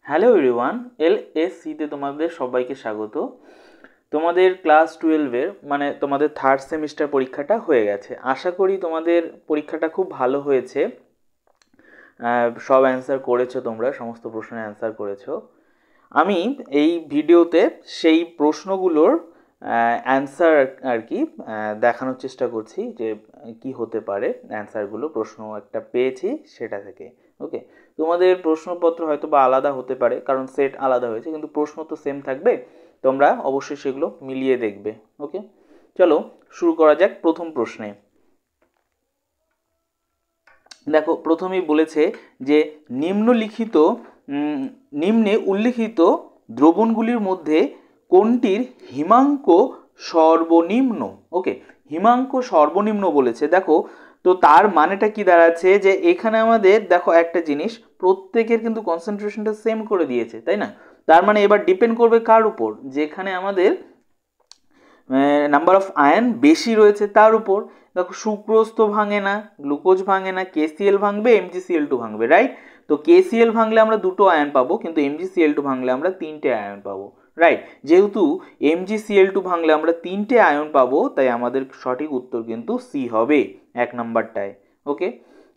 Hello everyone, এলএসসিতে তোমাদের সবাইকে স্বাগত। তোমাদের ক্লাস 12-এর মানে তোমাদের থার্ড সেমিস্টার পরীক্ষাটা হয়ে গেছে। আশা করি তোমাদের পরীক্ষাটা খুব ভালো হয়েছে। সব অ্যান্সার করেছো, তোমরা সমস্ত প্রশ্নের অ্যান্সার করেছো। আমি এই ভিডিওতে সেই প্রশ্নগুলোর অ্যান্সার আর কি দেখানোর চেষ্টা করছি যে কি হতে পারে অ্যান্সারগুলো। প্রশ্ন একটা পেয়েছি সেটা থেকে। ওকে, তোমাদের প্রশ্নপত্র হয়তো বা আলাদা হতে পারে কারণ সেট আলাদা হয়েছে, কিন্তু প্রশ্ন তো সেম থাকবে। তোমরা অবশ্যই সেগুলো মিলিয়ে দেখবে। ওকে, চলো শুরু করা যাক প্রথম প্রশ্নে। দেখো, প্রথমেই বলেছে যে নিম্নে উল্লিখিত দ্রবণগুলির মধ্যে কোনটির হিমাঙ্ক সর্বনিম্ন। ওকে, হিমাঙ্ক সর্বনিম্ন বলেছে। দেখো, তো তার মানেটা কি দাঁড়াচ্ছে যে এখানে আমাদের দেখো একটা জিনিস, প্রত্যেকের কিন্তু কনসেন্ট্রেশনটা সেম করে দিয়েছে, তাই না? তার মানে এবার ডিপেন্ড করবে কার উপর, যেখানে আমাদের নাম্বার অফ আয়ন বেশি রয়েছে তার উপর। দেখো, সুক্রোজ তো ভাঙে না, গ্লুকোজ ভাঙে না, KCl ভাঙবে, MgCl2 ভাঙবে, রাইট? তো KCl ভাঙলে আমরা দুটো আয়ন পাবো, কিন্তু MgCl2 ভাঙলে আমরা তিনটে আয়ন পাবো, রাইট? যেহেতু MgCl2 ভাঙলে আমরা তিনটে আয়ন পাবো, তাই আমাদের সঠিক উত্তর কিন্তু সি হবে, এক নাম্বারটায়। ওকে,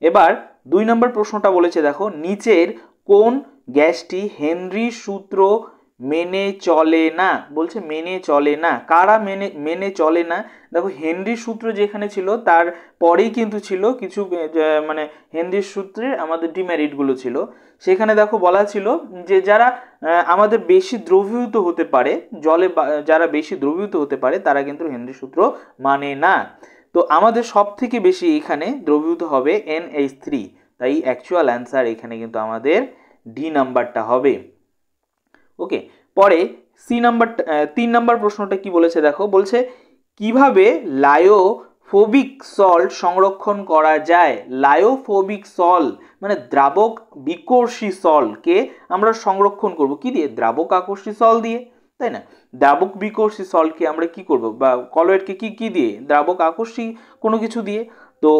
এবার 2 নম্বর প্রশ্নটা বলেছে, দেখো নিচের কোন গ্যাসটি হেনরির সূত্র মেনে চলে না। বলছে মেনে চলে না, কারা মেনে চলে না? দেখো, হেনরির সূত্র যেখানে ছিল তার পরেই কিন্তু ছিল কিছু মানে হেনরির সূত্রে আমাদের ডিমেরিটগুলো ছিল। সেখানে দেখো বলা ছিল যে যারা আমাদের বেশি দ্রবীভূত হতে পারে, জলে যারা বেশি দ্রবীভূত হতে পারে তারা কিন্তু হেনরির সূত্র মানে না। তো আমাদের সব থেকে বেশি এখানে দ্রবীভূত হবে NH3, তাই অ্যাকচুয়াল অ্যান্সার এখানে কিন্তু আমাদের ডি নাম্বারটা হবে। ওকে, পরে তিন নাম্বার প্রশ্নটা কি বলেছে দেখো, বলছে কিভাবে লায়োফোবিক সল্ট সংরক্ষণ করা যায়। লায়োফোবিক সল্ট মানে দ্রাবক বিকর্ষী সল্টকে আমরা সংরক্ষণ করব কি দিয়ে? দ্রাবক আকর্ষী সল্ট দিয়ে, তাই না? দ্রাবক বিকর্ষী সল্টকে আমরা কি করব, বা কলয়েডকে কি দিয়ে? দ্রাবক আকর্ষী কোনো কিছু দিয়ে। তো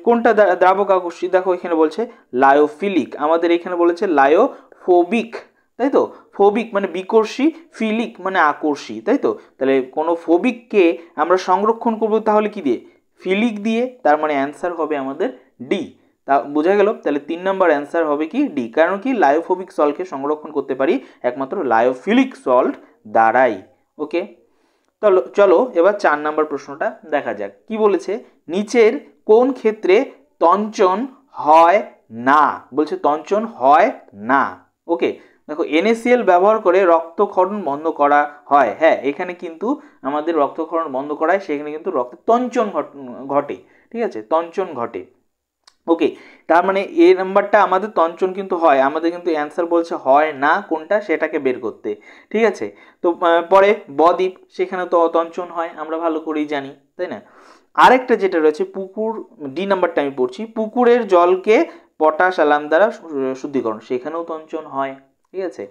কোনটা দ্রাবক আকর্ষী? দেখো এখানে বলছে লায়োফিলিক, আমাদের এখানে বলেছে লায়োফোবিক, তাই তো? ফোবিক মানে বিকর্ষী, ফিলিক মানে আকর্ষী, তাই তো? তাহলে কোনো ফোবিককে আমরা সংরক্ষণ করব তাহলে কি দিয়ে? ফিলিক দিয়ে। তার মানে অ্যান্সার হবে আমাদের ডি। তা বোঝা গেল? তাহলে 3 নম্বর অ্যান্সার হবে কি ডি, কারণ কি লায়োফোবিক সল্টকে সংরক্ষণ করতে পারি একমাত্র লায়োফিলিক সল্ট দ্বারাই। ওকে, চলো এবার 4 নম্বর প্রশ্নটা দেখা যাক। কি বলেছে, নিচের কোন ক্ষেত্রে তঞ্চন হয় না। বলছে তঞ্চন হয় না। ওকে, দেখো NaCl ব্যবহার করে রক্তক্ষরণ বন্ধ করা হয়। হ্যাঁ, এখানে কিন্তু আমাদের রক্তক্ষরণ বন্ধ করা হয়, সেখানে কিন্তু রক্তে তঞ্চন ঘটে, ঠিক আছে? তঞ্চন ঘটে। ওকে, তার মানে এ নাম্বারটা আমাদের তঞ্চন কিন্তু হয়, আমাদের কিন্তু অ্যান্সার বলছে হয় না কোনটা সেটাকে বের করতে, ঠিক আছে? তো পরে বদ্বীপ, সেখানে তো তঞ্চন হয়, আমরা ভালো করেই জানি, তাই না? আরেকটা যেটা রয়েছে পুকুর, ডি নাম্বারটা আমি পড়ছি, পুকুরের জলকে পটাশ অ্যালাম দ্বারা শুদ্ধিকরণ, সেখানেও তঞ্চন হয়, ঠিক আছে?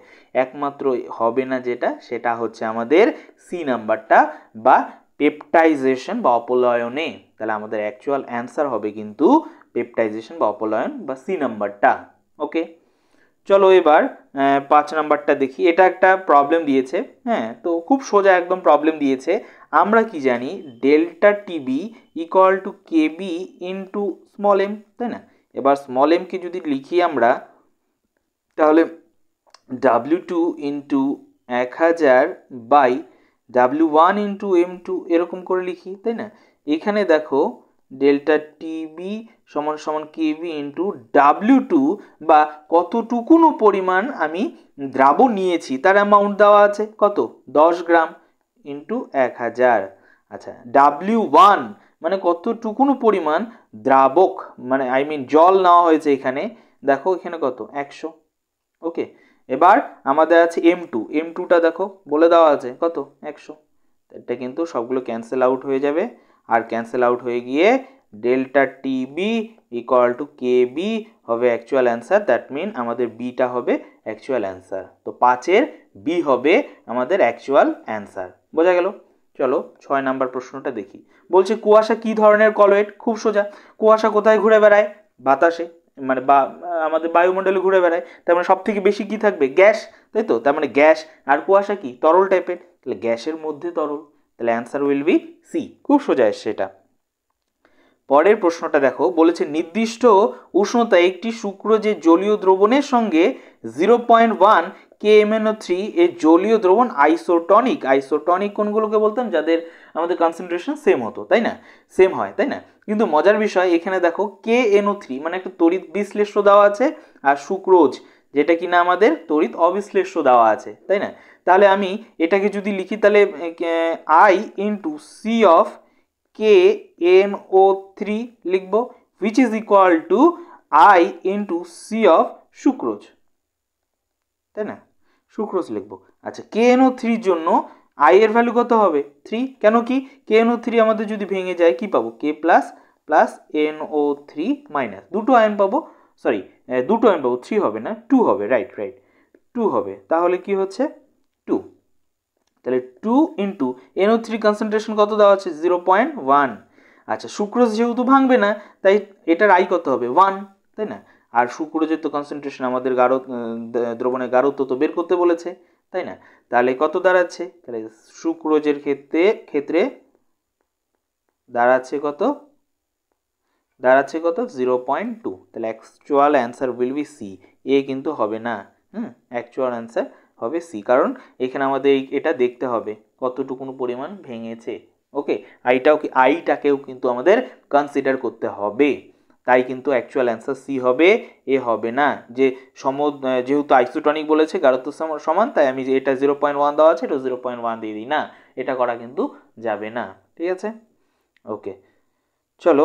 একমাত্র হবে না যেটা, সেটা হচ্ছে আমাদের সি নাম্বারটা, বা পেপটাইজেশন বা অপলয়নে। তাহলে আমাদের অ্যাকচুয়াল অ্যান্সার হবে কিন্তু পেপটাইজেশন বা অপলয়ন, বা সি নাম্বারটা। ওকে, চলো এবার 5 নাম্বারটা দেখি। এটা একটা প্রবলেম দিয়েছে, হ্যাঁ, তো খুব সোজা একদম প্রবলেম দিয়েছে। আমরা কি জানি, delta TB equal to KB into small M, তাই না? এবার স্মল এমকে যদি লিখি আমরা, তাহলে W2 into 1000 by W1 into M2 এরকম করে লিখি, তাই না? এখানে দেখো ডেল্টা টিবি সমান সমান কেবি ইন্টু W2, বা কতটুকুনো পরিমাণ আমি দ্রাবণ নিয়েছি তার অ্যামাউন্ট দেওয়া আছে, কত? 10 গ্রাম ইন্টু 1000। আচ্ছা, W1 মানে কতটুকুনো পরিমাণ দ্রাবক, মানে জল নেওয়া হয়েছে এখানে, দেখো এখানে কত? 100। ওকে, এবার আমাদের আছে M2টা দেখো বলে দেওয়া আছে কত? 100। এটা কিন্তু সবগুলো ক্যান্সেল আউট হয়ে যাবে, আর ক্যান্সেল আউট হয়ে গিয়ে ডেল্টা টিবি ইকুয়াল টু কেবি হবে অ্যাকচুয়াল অ্যান্সার। দ্যাট মিন আমাদের বিটা হবে অ্যাকচুয়াল অ্যান্সার। তো 5-এর বি হবে আমাদের অ্যাকচুয়াল অ্যান্সার। বোঝা গেল? চলো 6 নাম্বার প্রশ্নটা দেখি। বলছে কুয়াশা কি ধরনের কলয়েড? খুব সোজা, কুয়াশা কোথায় ঘুরে বেড়ায়? বাতাসে। মানে বা আমাদের বায়ুমণ্ডলে ঘুরে বেড়ায়, তার মানে সব থেকে বেশি কি থাকবে? গ্যাস, তাই তো? তার মানে গ্যাস, আর কুয়াশা কি? তরল টাইপের, তাহলে গ্যাসের মধ্যে তরল, তাহলে অ্যান্সার উইল বি সি। খুব সোজা এসছে এটা। পরের প্রশ্নটা দেখো, বলেছে নির্দিষ্ট উষ্ণতায় একটি শুক্র যে জলীয় দ্রবণের সঙ্গে 0.1 KMnO3 এর জলীয় দ্রবণ আইসোটনিক। আইসোটনিক কোনগুলোকে বলতাম? যাদের আমাদের কনসেন্ট্রেশন সেম হতো, তাই না? সেম হয়, তাই না? কিন্তু মজার বিষয় এখানে দেখো KNO3 মানে একটা তড়িৎ বিশ্লেষ্য দেওয়া আছে, আর সুক্রোজ যেটা কিনা আমাদের তড়িৎ অবিশ্লেষ্য দেওয়া আছে, তাই না? তাহলে আমি এটাকে যদি লিখি তাহলে I into C of KNO3 লিখব, which is equal to I into C of sucrose, তাই না? সুক্রোজ লিখব। আচ্ছা, KNO3 জন্য I এর ভ্যালু কত হবে? 3। কেন কি? KNO3 আমাদের যদি ভেঙে যায় কি পাবো? K plus plus NO3 minus, দুটো আয়ন পাবো, সরি দুটো আয়ন পাবো, 3 হবে না, 2 হবে, রাইট রাইট 2 হবে। তাহলে কি হচ্ছে? 2। তাহলে 2 ইন্টু NO3 কনসেন্ট্রেশন কত দেওয়া আছে? 0.1। আচ্ছা, সুক্রোজ যেহেতু ভাঙবে না তাই এটার আই কত হবে? 1, তাই না? আর সুক্রোজের তো কনসেন্ট্রেশন আমাদের দ্রবণের গাঢ়ত্ব তো বের করতে বলেছে, তাই না? তাহলে কত দাঁড়াচ্ছে? তাহলে সুক্রোজের ক্ষেত্রে দাঁড়াচ্ছে কত? দাঁড়াচ্ছে কত? 0.2। তাহলে actual answer will be C. A কিন্তু হবে না, অ্যাকচুয়াল অ্যান্সার হবে সি, কারণ এখানে আমাদের এটা দেখতে হবে কতটুকুন পরিমাণ ভেঙেছে। ওকে, আইটাকেও কিন্তু আমাদের কনসিডার করতে হবে, তাই কিন্তু অ্যাকচুয়াল অ্যান্সার সি হবে, এ হবে না। যে যেহেতু আইসোটনিক বলেছে গাঢ়ত্ব সমান, তাই আমি এটা 0.1 দেওয়া আছে, এটা 0.1 দিয়ে দিই না, এটা করা কিন্তু যাবে না, ঠিক আছে? ওকে, চলো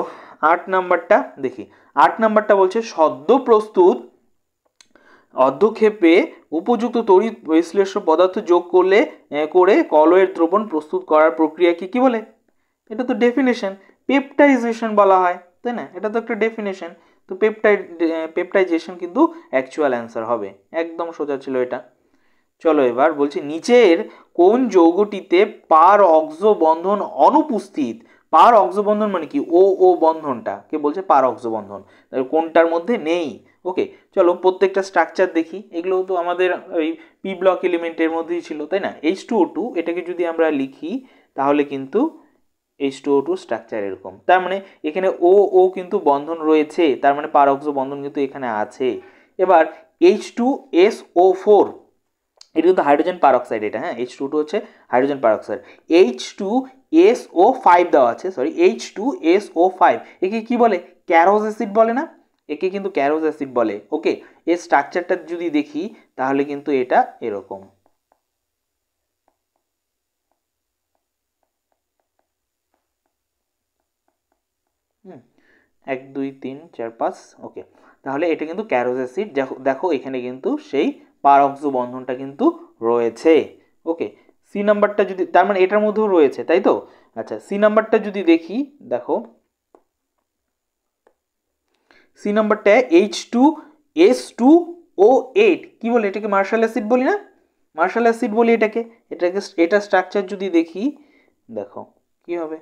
8 নাম্বারটা দেখি। 8 নাম্বারটা বলছে সদ্য প্রস্তুত অর্ধক্ষেপে উপযুক্ত তড়িৎ বিশ্লেষ্য পদার্থ যোগ করে কলয়ের দ্রবণ প্রস্তুত করার প্রক্রিয়াকে কি বলে? এটা তো ডেফিনেশন, পেপটাইজেশন বলা হয়, তাই না? এটা তো একটা ডেফিনেশন, তো পেপটাইজেশন কিন্তু অ্যাকচুয়াল অ্যান্সার হবে, একদম সোজা ছিল এটা। চলো এবার বলছি নিচের কোন যৌগটিতে পার অক্সো বন্ধন অনুপস্থিত? পার অক্সো বন্ধন মানে কি? ও বন্ধনটা কে বলছে পার অক্সো বন্ধন, কোনটার মধ্যে নেই? ওকে, চলো প্রত্যেকটা স্ট্রাকচার দেখি, এগুলো তো আমাদের ওই পি ব্লক এলিমেন্টের মধ্যেই ছিল, তাই না? H2O2 এটাকে যদি আমরা লিখি তাহলে কিন্তু H2O2 স্ট্রাকচার এরকম, তার মানে এখানে ও কিন্তু বন্ধন রয়েছে, তার মানে পার অক্সো বন্ধন কিন্তু এখানে আছে। এবার H2SO4 এটা কিন্তু হাইড্রোজেন পারঅক্সাইড, এটা হ্যাঁ, H2O2 হচ্ছে হাইড্রোজেন পারঅক্সাইড। H2SO5 দেওয়া আছে, সরি H2SO5, একে কি বলে? ক্যারোজ অ্যাসিড বলে না? একে কিন্তু ক্যারোজ অ্যাসিড বলে। ওকে, এর স্ট্রাকচারটা যদি দেখি তাহলে কিন্তু এটা এরকম, 1 2 3 4 5। ওকে, তাহলে এটা কিন্তু ক্যারোজ অ্যাসিড, দেখো এখানে কিন্তু সেই পারঅক্সো বন্ধনটা কিন্তু রয়েছে। ওকে, সি নাম্বারটা যদি, তার মানে এটার মধ্যেও রয়েছে, তাই তো? আচ্ছা, সি নাম্বারটা যদি দেখি, দেখো সি নাম্বারটা H2S2O8 কি বলে? এটাকে মার্শাল অ্যাসিড বলি না? মার্শাল অ্যাসিড বলি এটাকে। এটা স্ট্রাকচার যদি দেখি, দেখো কি হবে,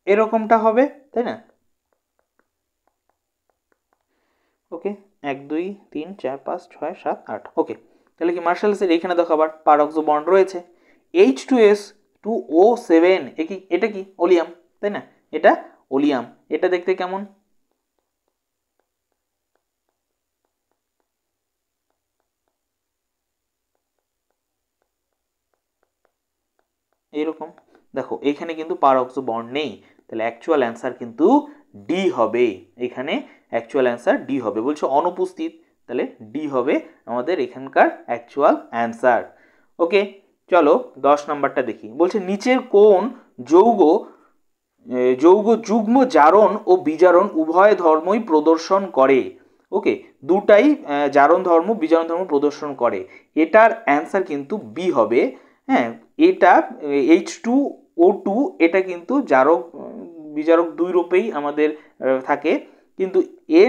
এরকমটা হবে, তাই না? ওকে, 1 2 3 4 5 6 7 8। ওকে, তাহলে কি মার্শাল অ্যাসিড? এখানে দেখো আবার পারঅক্সো বন্ড রয়েছে, H2S2O7, এটা কি? ওলিয়াম, তাই না? এটা ওলিয়াম। এটা দেখতে কেমন? এইরকম। দেখো এখানে কিন্তু পারঅক্সো বন্ড নেই, তাহলে অ্যাকচুয়াল অ্যান্সার কিন্তু ডি হবে। এখানে অ্যাকচুয়াল অ্যান্সার ডি হবে, বলছে অনুপস্থিত, তাহলে ডি হবে আমাদের এখানকার অ্যাকচুয়াল অ্যান্সার। ওকে, চলো 10 নাম্বারটা দেখি। বলছে নিচের কোন যৌগ যুগ্ম জারণ ও বিজারণ উভয় ধর্মই প্রদর্শন করে? ওকে, দুটাই জারণ ধর্ম বিজারণ ধর্ম প্রদর্শন করে, এটার অ্যান্সার কিন্তু বি হবে। হ্যাঁ, এটা H2O2 এটা কিন্তু জারক বিজারক দুই রূপেই আমাদের থাকে, কিন্তু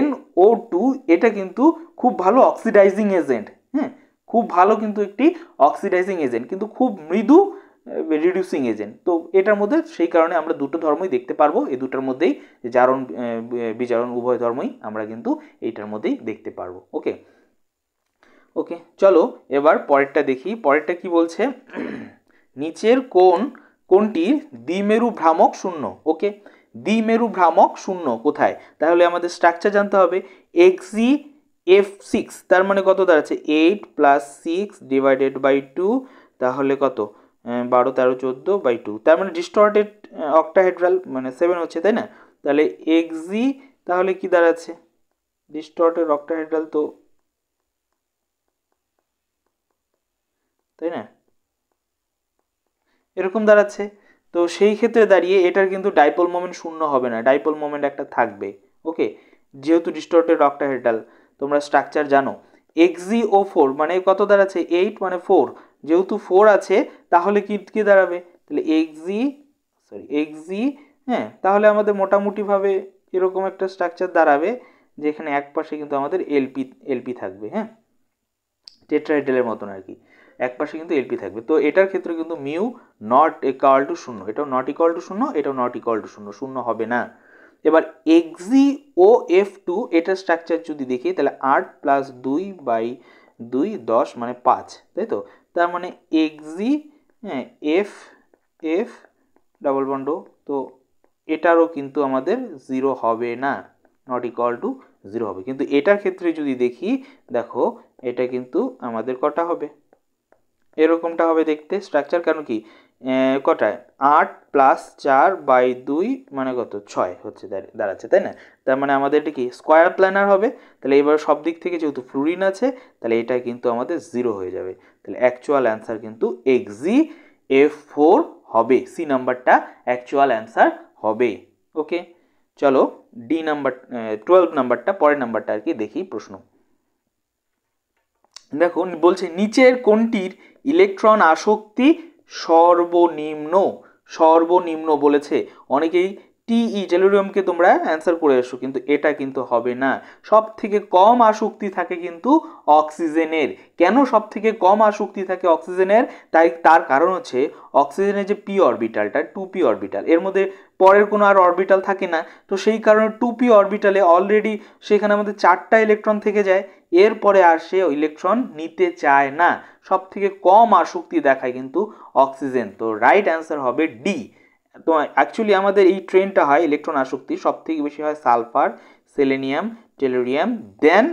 NO2 এটা কিন্তু খুব ভালো অক্সিডাইজিং এজেন্ট, হ্যাঁ, খুব ভালো কিন্তু একটি অক্সিডাইজিং এজেন্ট, কিন্তু খুব মৃদু রিডিউসিং এজেন্ট। তো এটার মধ্যে সেই কারণে আমরা দুটো ধর্মই দেখতে পারবো, এই দুটোর মধ্যেই জারণ বিজারণ উভয় ধর্মই আমরা কিন্তু এইটার মধ্যেই দেখতে পারবো। ওকে ওকে, চলো এবার পরেরটা দেখি। পরেরটা কি বলছে, নিচের কোনটির দ্বিমেরু ভ্রামক শূন্য। ওকে, দ্বিমেরু ভ্রামক শূন্য কোথায়? তাহলে আমাদের স্ট্রাকচার জানতে হবে। XeF6 তার মানে কত দাঁড়াচ্ছে 8 + 6 / 2, তাহলে কত 12 13 14/2, তার মানে ডিস্টর্টেড অক্টাহেড্রাল মানে 7 হচ্ছে, তাই না? তাহলে Xe তাহলে কি দাঁড়াচ্ছে, ডিস্টর্টেড অক্টাহেড্রাল তো, তাই না? এরকম দাঁড়াচ্ছে। তো সেই ক্ষেত্রে দাঁড়িয়ে এটার কিন্তু ডাইপোল মোমেন্ট শূন্য হবে না, ডাইপোল মোমেন্ট একটা থাকবে। ওকে, যেহেতু ডিস্টর্টেড অক্টাহেড্রাল তোমরা স্ট্রাকচার জানো। XeO4 মানে কত দাঁড়াচ্ছে 8 মানে 4, যেহেতু 4 আছে তাহলে কি দাঁড়াবে, তাহলে Xe হ্যাঁ, তাহলে আমাদের মোটামুটিভাবে এরকম একটা স্ট্রাকচার দাঁড়াবে, যেখানে এক পাশে কিন্তু আমাদের এলপি থাকবে। হ্যাঁ, টেট্রাহেড্রালের মতন আর কি, এক পাশে কিন্তু এলপি থাকবে। তো এটার ক্ষেত্রে কিন্তু মিউ নট ইকুয়াল টু শূন্য, এটাও নট ইকুয়াল টু শূন্য, এটাও নট ইকুয়াল টু শূন্য, শূন্য হবে না। এবার XeOF2 এটার স্ট্রাকচার যদি দেখি তাহলে 8 + 2/2 10 মানে 5, তাই তো? তার মানে XeF ডাবল বন্ড, তো এটারও কিন্তু আমাদের 0 হবে না, নট ইকুয়াল টু 0 হবে। কিন্তু এটার ক্ষেত্রে যদি দেখি, দেখো এটা কিন্তু আমাদের কটা হবে, এরকমটা হবে দেখতে স্ট্রাকচার। কেন কি কটায় 8 + 4/2 মানে কত 6 হচ্ছে দাঁড়াচ্ছে, তাই না? তার মানে আমাদের এটা কি স্কোয়ার প্ল্যানার হবে। তাহলে এবার সব দিক থেকে যেহেতু ফ্লুরিন আছে, তাহলে এটা কিন্তু আমাদের 0 হয়ে যাবে। তাহলে অ্যাকচুয়াল অ্যান্সার কিন্তু XeF4 হবে, সি নাম্বারটা অ্যাকচুয়াল অ্যান্সার হবে। ওকে, চলো ডি নাম্বার 12 নাম্বারটা, পরের নাম্বারটা আর কি দেখি প্রশ্ন। দেখো বলছে নিচের কোনটির ইলেকট্রন আসক্তি সর্বনিম্ন বলেছে। অনেকেই টিই টেলুরিয়ামকে তোমরা অ্যান্সার করে এসো, কিন্তু এটা কিন্তু হবে না। সব থেকে কম আসক্তি থাকে কিন্তু অক্সিজেনের। কেন সব থেকে কম আসক্তি থাকে অক্সিজেনের? তার কারণ হচ্ছে অক্সিজেনের যে পি অরবিটালটা 2p অরবিটাল, এর মধ্যে পরের কোনো আর অরবিটাল থাকে না। তো সেই কারণে 2p অরবিটালে অলরেডি সেখানে আমাদের 4টা ইলেকট্রন থেকে যায়, এরপরে আর সে ইলেকট্রন নিতে চায় না। সব থেকে কম আসক্তি দেখায় কিন্তু অক্সিজেন। তো রাইট অ্যান্সার হবে ডি। তো অ্যাকচুয়ালি আমাদের এই ট্রেনটা হয় ইলেকট্রন আসক্তি সব থেকে বেশি হয় সালফার, সেলেনিয়াম, টেলুরিয়াম, দেন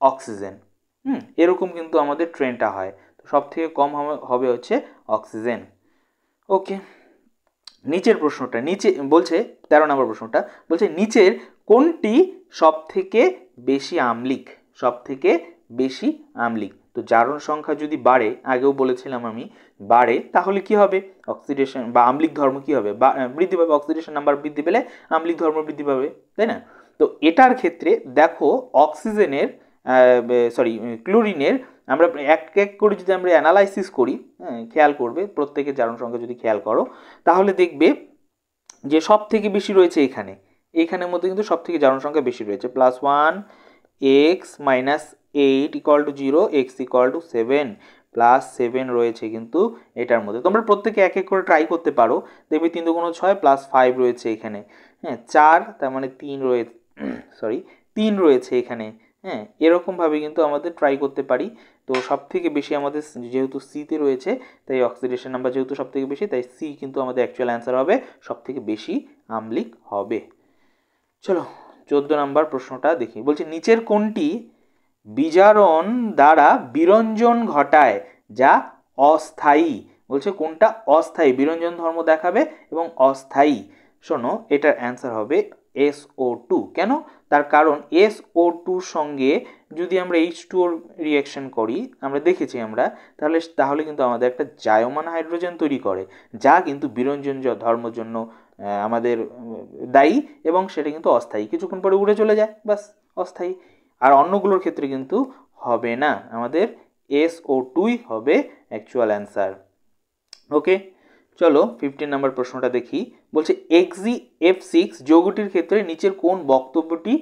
অক্সিজেন। এরকম কিন্তু আমাদের ট্রেনটা হয়। তো সব থেকে কম হবে হচ্ছে অক্সিজেন। ওকে, নিচের প্রশ্নটা বলছে 13 নম্বর প্রশ্নটা বলছে নিচের কোনটি সব থেকে বেশি আম্লিক। তো জারণ সংখ্যা যদি বাড়ে, আগেও বলেছিলাম আমি, বাড়ে তাহলে কি হবে, অক্সিডেশন বা আম্লিক ধর্ম কি হবে, বৃদ্ধি পাবে। অক্সিডেশন নাম্বার বৃদ্ধি পেলে আম্লিক ধর্ম বৃদ্ধি পাবে, তাই না? তো এটার ক্ষেত্রে দেখো অক্সিজেনের ক্লোরিনের আমরা এক এক করে যদি আমরা অ্যানালাইসিস করি, খেয়াল করবে প্রত্যেকের জারণ সংখ্যা যদি খেয়াল করো, তাহলে দেখবে যে সব থেকে বেশি রয়েছে এইখানের মধ্যে কিন্তু সব থেকে জারণ সংখ্যা বেশি রয়েছে, +1 x - 8 = 0, x = 7 +7 রয়েছে কিন্তু এটার মধ্যে। তোমরা প্রত্যেকে এক এক করে ট্রাই করতে পারো, দেখবে 3 × 6 +5 রয়েছে এখানে। হ্যাঁ, 4 তার মানে 3 রয়েছে এখানে। হ্যাঁ, এরকমভাবে কিন্তু আমাদের ট্রাই করতে পারি। তো সব থেকে বেশি আমাদের যেহেতু সিতে রয়েছে, তাই অক্সিডেশন নাম্বার যেহেতু সব থেকে বেশি, তাই সি কিন্তু আমাদের অ্যাকচুয়াল অ্যান্সার হবে, সব থেকে বেশি আম্লিক হবে। চলো 14 নম্বর প্রশ্নটা দেখি। বলছে নিচের কোনটি বিজারণ দ্বারা বিরঞ্জন ঘটায় যা অস্থায়ী। বলছে কোনটা অস্থায়ী, বিরঞ্জন ধর্ম দেখাবে এবং অস্থায়ী। শোনো, এটার অ্যান্সার হবে SO2। কেন? তার কারণ SO2 সঙ্গে যদি আমরা H2O রিয়াকশন করি, আমরা দেখেছি তাহলে কিন্তু আমাদের একটা জায়মান হাইড্রোজেন তৈরি করে, যা কিন্তু বিরঞ্জন ধর্মের জন্য আমাদের দায়ী, এবং সেটা কিন্তু অস্থায়ী, কিছুক্ষণ পরে উড়ে চলে যায়, বাস অস্থায়ী। আর অন্যগুলোর ক্ষেত্রে কিন্তু হবে না, আমাদের SO2ই হবে অ্যাকচুয়াল অ্যান্সার। ওকে, চলো 15 নম্বর প্রশ্নটা দেখি। বলছে XeF6 যৌগটির ক্ষেত্রে নিচের কোন বক্তব্যটি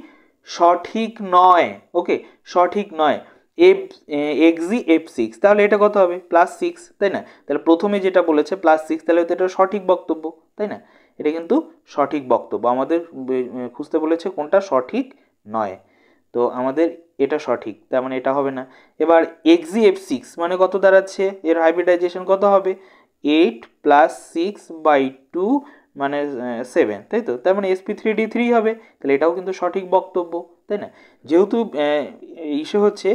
সঠিক নয়। ওকে, সঠিক নয়। Xg(F6), তাহলে এটা কত হবে +6, তাই না? তাহলে প্রথমে যেটা বলেছে +6, তাহলে এটা সঠিক বক্তব্য, তাই না? এটা কিন্তু সঠিক বক্তব্য, আমাদের খুঁজতে বলেছে কোনটা সঠিক নয়, তো আমাদের এটা সঠিক, তার মানে এটা হবে না। এবার Xg(F6) মানে কত দাঁড়াচ্ছে, এর হাইব্রিডাইজেশন কত হবে, 8 + 6/2 মানে 7, তাই তো? তার মানে sp3d3 হবে, তাহলে এটাও কিন্তু সঠিক বক্তব্য, তাই না? যেহেতু ইসে হচ্ছে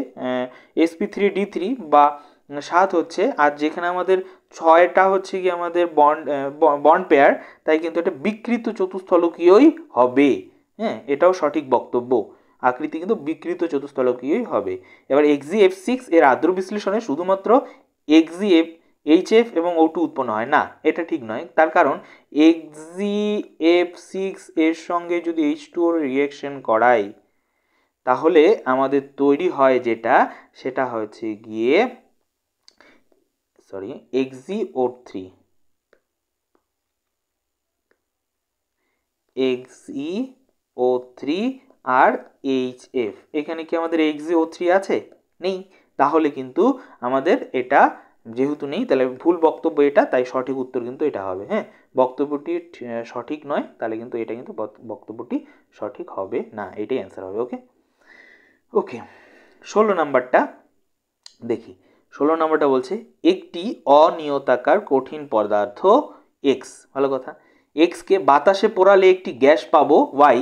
sp3d3 বা 7 হচ্ছে, আর যেখানে আমাদের 6টা হচ্ছে কি আমাদের বন্ড পেয়ার, তাই কিন্তু এটা বিকৃত চতুস্থলকীয়ই হবে। হ্যাঁ, এটাও সঠিক বক্তব্য, আকৃতি কিন্তু বিকৃত চতুস্থলকীয়ই হবে। এবার Xg(F6) এর আদ্র বিশ্লেষণে শুধুমাত্র HF এবং O2 উৎপন্ন হয় না, এটা ঠিক নয়। তার কারণ Xg(F6) এর সঙ্গে যদি H2O রিঅ্যাকশন করাই, তাহলে আমাদের তৈরি হয় যেটা, সেটা হচ্ছে গিয়ে XgO3, XgO3 আর HF। এখানে কি আমাদের XgO3 আছে? নেই, তাহলে কিন্তু আমাদের এটা যেহেতু নেই, তাহলে ভুল বক্তব্য এটা, তাই সঠিক উত্তর কিন্তু এটা হবে। হ্যাঁ, বক্তব্যটি সঠিক নয়, তাহলে কিন্তু এটা কিন্তু বক্তব্যটি সঠিক হবে না, এটাই অ্যান্সার হবে। ওকে ওকে 16 নাম্বারটা দেখি। 16 নাম্বারটা বলছে একটি অনিয়তাকার কঠিন পদার্থ X, ভালো কথা, Xকে বাতাসে পোড়ালে একটি গ্যাস পাবো Y,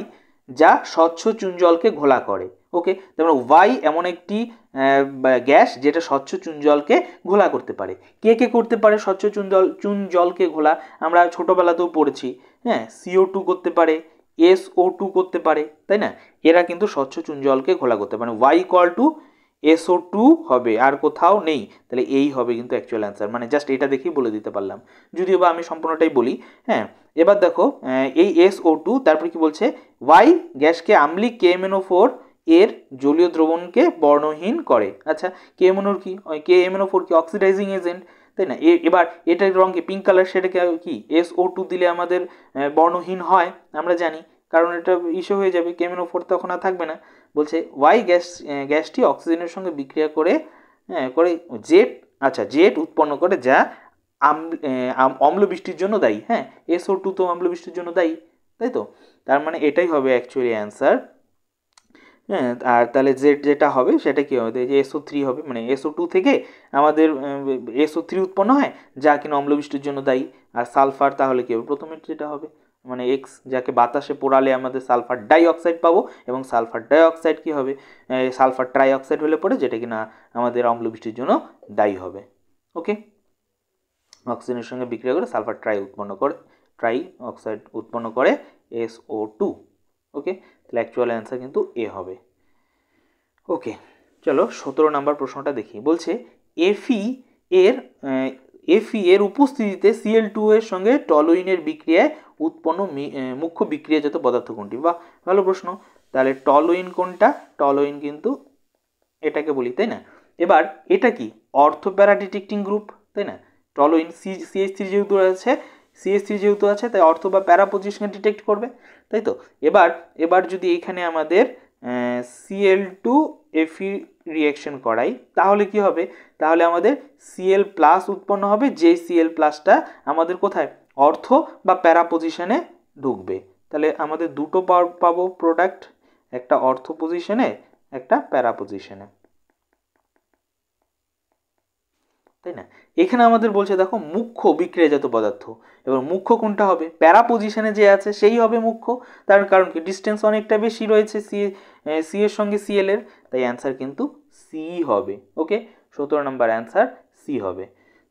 যা স্বচ্ছ চুন জলকে ঘোলা করে। ওকে, তার মানে Y এমন একটি গ্যাস যেটা স্বচ্ছ চুন জলকে ঘোলা করতে পারে। কে কে করতে পারে স্বচ্ছ চুন জলকে ঘোলা? আমরা ছোটবেলাতেও পড়েছি। হ্যাঁ, CO2 করতে পারে, SO2 করতে পারে, তাই না? এরা কিন্তু স্বচ্ছ চুন জলকে ঘোলা করতে পারে। Y = SO2 হবে, আর কোথাও নেই, তাহলে এই হবে কিন্তু অ্যাকচুয়াল অ্যান্সার। মানে জাস্ট এটা দেখেই বলে দিতে পারলাম, যদিও বা আমি সম্পূর্ণটাই বলি। হ্যাঁ, এবার দেখো এই SO2, তারপর কি বলছে, Y গ্যাসকে আম্লিক KMNO4 এর জলীয় দ্রবণকে বর্ণহীন করে। আচ্ছা, KMNO4 কি অক্সিডাইজিং এজেন্ট, তাই না? এবার এটার রঙ কি পিঙ্ক কালার, সেটাকে কি SO2 দিলে আমাদের বর্ণহীন হয়, আমরা জানি, কারণ এটা ইস্যু হয়ে যাবে, KMNO4 তখন আর থাকবে না। বলছে Y গ্যাসটি অক্সিজেনের সঙ্গে বিক্রিয়া করে জেট উৎপন্ন করে, যা অম্ল বৃষ্টির জন্য দায়ী। হ্যাঁ, SO2 তো অম্ল বৃষ্টির জন্য দায়ী, তাই তো? তার মানে এটাই হবে অ্যাকচুয়ালি অ্যান্সার। হ্যাঁ, আর তাহলে যেটা হবে সেটা কি হবে, যে SO3 হবে, মানে SO2 থেকে আমাদের SO3 উৎপন্ন হয়, যা কিনা অম্ল বৃষ্টির জন্য দায়ী। আর সালফার তাহলে কি হবে, প্রথমে যেটা হবে, মানে X, যাকে বাতাসে পোড়ালে আমাদের সালফার ডাইঅক্সাইড পাবো, এবং সালফার ডাইঅক্সাইড কি হবে, সালফার ট্রাইঅক্সাইড হলে পরে, যেটা কিনা আমাদের অম্ল বৃষ্টির জন্য দায়ী হবে। ওকে, অক্সিজেনের সঙ্গে বিক্রিয়া করে সালফার ট্রাইঅক্সাইড উৎপন্ন করে SO2। ওকে, তাহলে অ্যাকচুয়াল অ্যান্সার কিন্তু এ হবে। ওকে, চলো 17 নাম্বার প্রশ্নটা দেখি। বলছে Fe এর উপস্থিতিতে Cl2 এর সঙ্গে টলুইনের বিক্রিয়ায় উৎপন্ন মুখ্য বিক্রিয়াজাত পদার্থ কোনটি? বাহ, ভালো প্রশ্ন। তাহলে টলুইন কোনটা? টলুইন কিন্তু এটাকে বলি, তাই না? এবার এটা কি অর্থোপ্যারা ডিটেক্টিং গ্রুপ, তাই না? টলুইন CH3 যেহেতু আছে, তাই অর্থ বা প্যারা পজিশনে ডিটেক্ট করবে, তাই তো? এবার যদি এখানে আমাদের Cl2Fe রিঅ্যাকশন করাই, তাহলে কি হবে, তাহলে আমাদের Cl+ উৎপন্ন হবে, যে Cl+টা আমাদের কোথায় অর্থ বা প্যারা পজিশনে ঢুকবে। তাহলে আমাদের দুটো পাবো প্রোডাক্ট, একটা অর্থ পজিশনে, একটা প্যারা পজিশনে, তাই না? এখানে আমাদের বলছে দেখো মুখ্য বিক্রিয়াজাত পদার্থ, এবার মুখ্য কোনটা হবে, প্যারা পজিশনে যে আছে সেই হবে মুখ্য, তার কারণ কি ডিস্টেন্স অনেকটা বেশি রয়েছে সি এর সঙ্গে Cl এর, তাই অ্যান্সার কিন্তু সি হবে। ওকে, 17 নম্বর অ্যান্সার সি হবে।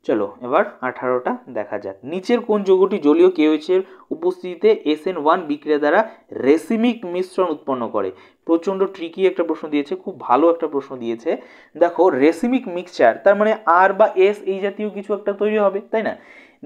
চলো এবার 18টা দেখা যাক। নিচের কোন যৌগটি জলীয় KOH এর উপস্থিতিতে SN1 বিক্রিয়া দ্বারা রেসিমিক মিশ্রণ উৎপন্ন করে? প্রচণ্ড ট্রিকি একটা প্রশ্ন দিয়েছে, খুব ভালো একটা প্রশ্ন দিয়েছে। দেখো রেসিমিক মিক্সচার, তার মানে আর বা এস এই জাতীয় কিছু একটা তৈরি হবে, তাই না?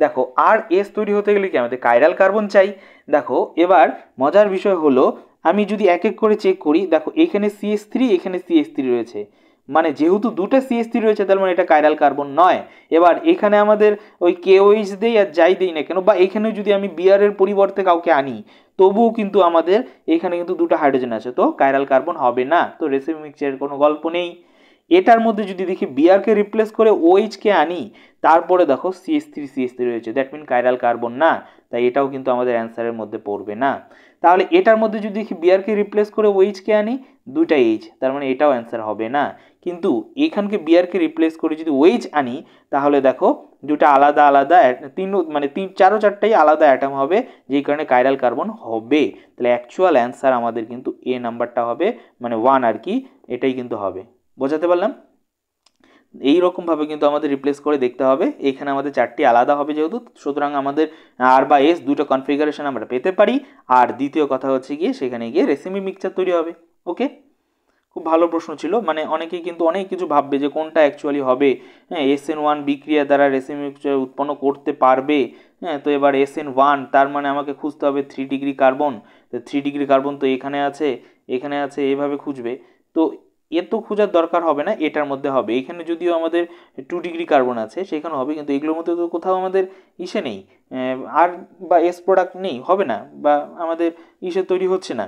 দেখো আর এস তৈরি হতে গেলে কি আমাদের কাইরাল কার্বন চাই। দেখো এবার মজার বিষয় হলো, আমি যদি এক এক করে চেক করি, দেখো এখানে CH3, এখানে CH3 রয়েছে, মানে যেহেতু দুটো CH3 রয়েছে, তার মানে এটা কাইরাল কার্বন নয়। এবার এখানে আমাদের ওই KOH দেই আর যাই দেই না কেন, বা এখানে যদি আমি বিয়ারের পরিবর্তে কাউকে আনি, তবুও কিন্তু আমাদের এখানে কিন্তু দুটো হাইড্রোজেন আছে, তো কাইরাল কার্বন হবে না, তো রেসিমিক মিক্সচারের কোনো গল্প নেই। এটার মধ্যে যদি দেখি বিআরকে রিপ্লেস করে ওএইচকে আনি, তারপরে দেখো CH3 রয়েছে, দ্যাট মিন কাইরাল কার্বন না, তাই এটাও কিন্তু আমাদের অ্যান্সারের মধ্যে পড়বে না। তাহলে এটার মধ্যে যদি দেখি বিআরকে রিপ্লেস করে ওএইচকে আনি, দুইটা এইচ, তার মানে এটাও অ্যান্সার হবে না। কিন্তু এখানকে বিআরকে রিপ্লেস করে যদি ওএইচ আনি, তাহলে দেখো দুটা আলাদা আলাদা চারটাই আলাদা অ্যাটম হবে, যেই কারণে কাইরাল কার্বন হবে। তাহলে অ্যাকচুয়াল অ্যান্সার আমাদের কিন্তু এ নাম্বারটা হবে, মানে 1 আর কি, এটাই কিন্তু হবে। বোঝাতে পারলাম? এইরকমভাবে কিন্তু আমাদের রিপ্লেস করে দেখতে হবে। এখানে আমাদের চারটি আলাদা হবে যেহেতু, সুতরাং আমাদের আর বা এস দুটো কনফিগারেশন আমরা পেতে পারি। আর দ্বিতীয় কথা হচ্ছে গিয়ে সেখানে গিয়ে রেসিমি মিক্সচার তৈরি হবে। ওকে, খুব ভালো প্রশ্ন ছিল। মানে অনেকেই কিন্তু অনেক কিছু ভাববে যে কোনটা অ্যাকচুয়ালি হবে। হ্যাঁ, SN1 বিক্রিয়া দ্বারা রেসিমি মিক্সচার উৎপন্ন করতে পারবে। হ্যাঁ, তো এবার SN1 তার মানে আমাকে খুঁজতে হবে 3 ডিগ্রি কার্বন। তো 3 ডিগ্রি কার্বন তো এখানে আছে, এখানে আছে, এভাবে খুঁজবে। তো এর তো খোঁজার দরকার হবে না, এটার মধ্যে হবে। এখানে যদিও আমাদের 2 ডিগ্রি কার্বন আছে, সেখানে হবে, কিন্তু এগুলোর মধ্যে তো কোথাও আমাদের ইসে নেই, আর বা এস প্রোডাক্ট নেই, হবে না, বা আমাদের ইসে তৈরি হচ্ছে না,